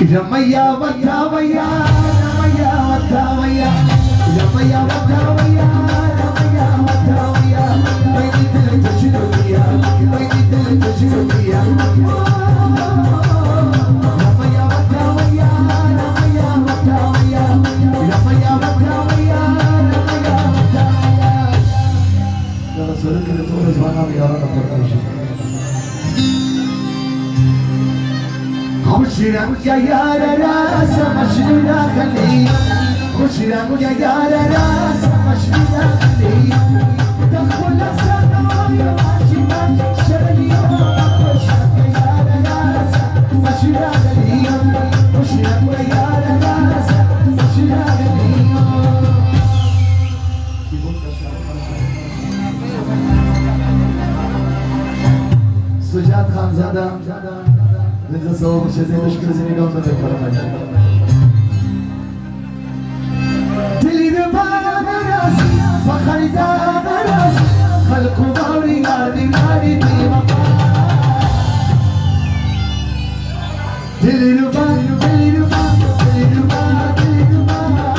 Ramaya Vatavaya, Ramaya Vatavaya, Ramaya Vatavaya, Ramaya Vatavaya, Baby Dil Jashuriya, Baby Dil Jashuriya. Ramaya Vatavaya, Ramaya Vatavaya, Ramaya Vatavaya, Ramaya Vatavaya. Jara sarı kere sonra zana bir yarana farklı. खुश रंग यार रास मशरूरा गली खुश रंग यार रास मशरूरा गली तखुल सनायो आशिना शरलियो खुश रंग यार रास मशरूरा गली खुश रंग यार रास मशरूरा गली Sujat Khanzada Bize soğuk şezeli şükürüzünü gönderdik farmacı. Dilini bana rasi, fakharida rasi, halku bari nadi nadi dimafa. Dilini bana, dilini bana, dilini bana, dilini bana,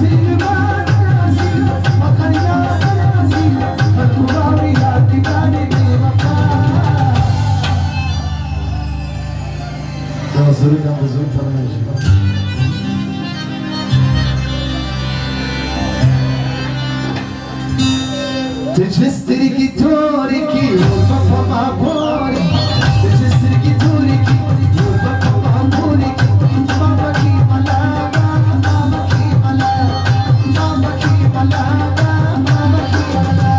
dilini bana rasi, fakharida rasi, halku bari nadi nadi dimafa. Hazırlıktan huzur tanımayacağım. Tecessiri ki tori ki urba pama bori Tecessiri ki tori ki urba pama bori Mama ki malaga, mama ki malaga Mama ki malaga, mama ki malaga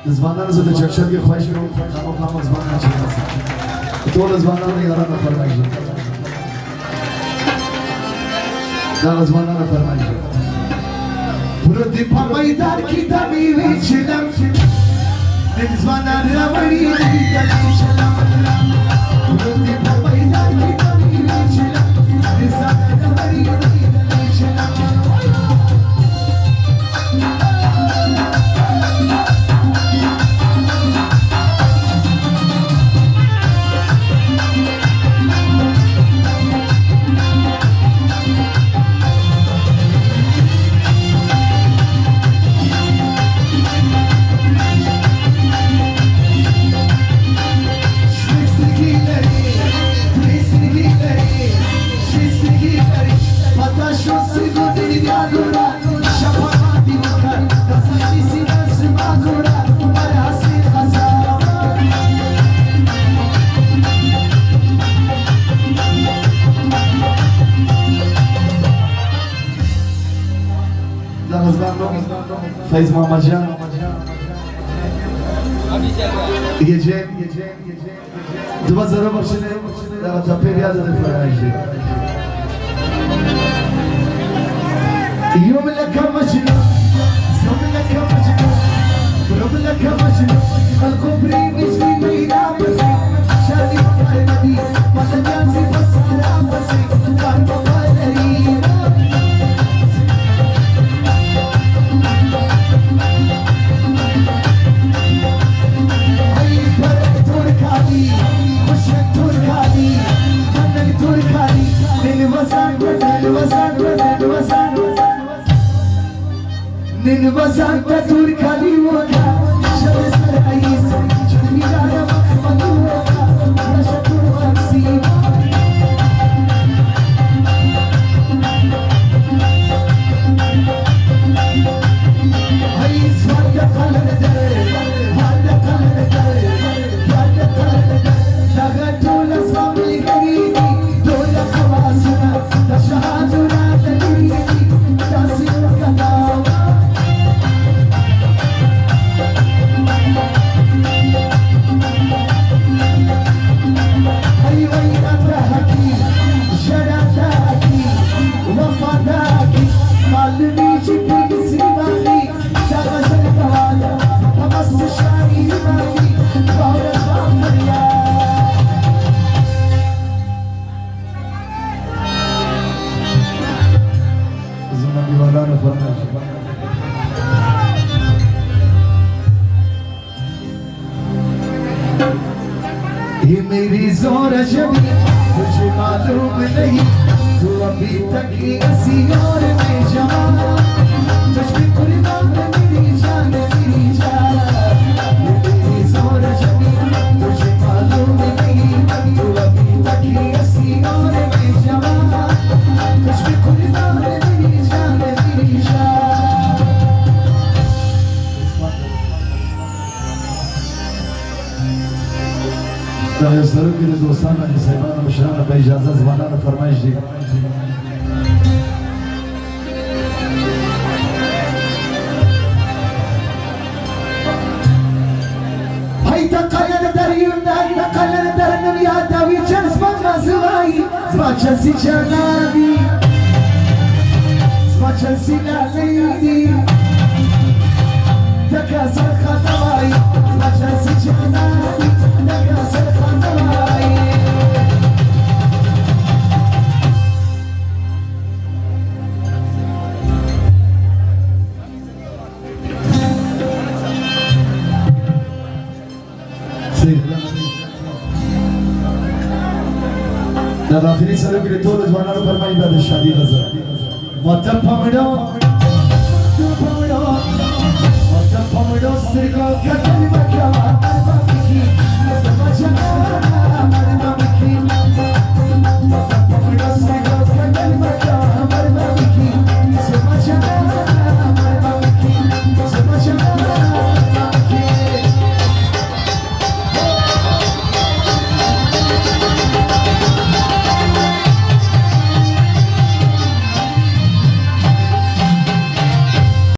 Zvanlarınızı da çakşar ki hoş bir tamam zvanlar çıkmasın Doğru zvanlarla yararla farmayacağım Daha zvanlarla farmayacağım Bunu dipamayı dar ki tabi veçilam Ne zvanlarla varı yedikam Bunu dipamayı dar ki tabi veçilam Ne zvanlarla varı yedikam Faiz Mamacan Gece Dua zara başını Daha tapir yazdı farajı Yom laka majnun Yom laka majnun Yom laka majnun Al-Kubri Mijli Meira Basi Shadi Mahmadi Mahtajan Si Basara Basi Farma Fadari Nilvazan ta Turkali woga Şahıslar ayız Cümilana bakmalı woga Yaşatır vaksi Ayız vada kalırdı Vada kalırdı Vada kalırdı Daga tola नहीं तू अभी तक ही हंसी और मैं जवाना तुझ पे कुर्बान मेरी जान मेरी जान मेरी जोर जमी तुझे मालूम नहीं तू अभी तक ही हंसी और मैं जवाना तुझ पे कुर्बान मेरी जान मेरी जान ضرور کې د دوستانو د صاحبانو مشرانو په اجازه ځوانانو فرمایش دی هی تا قلن دریم تا قلن درنم یاداوی چند زمان مازوایی زما چنسی جانادی زما چنسی لالیدی تکا سر خطوایی زما چنسی جانادی تکا سر خطوایی در آخری سالو که طول زوانانو فرمایی بعد شادی غزر مطب پامدو مطب پامدو سرگاه کتلی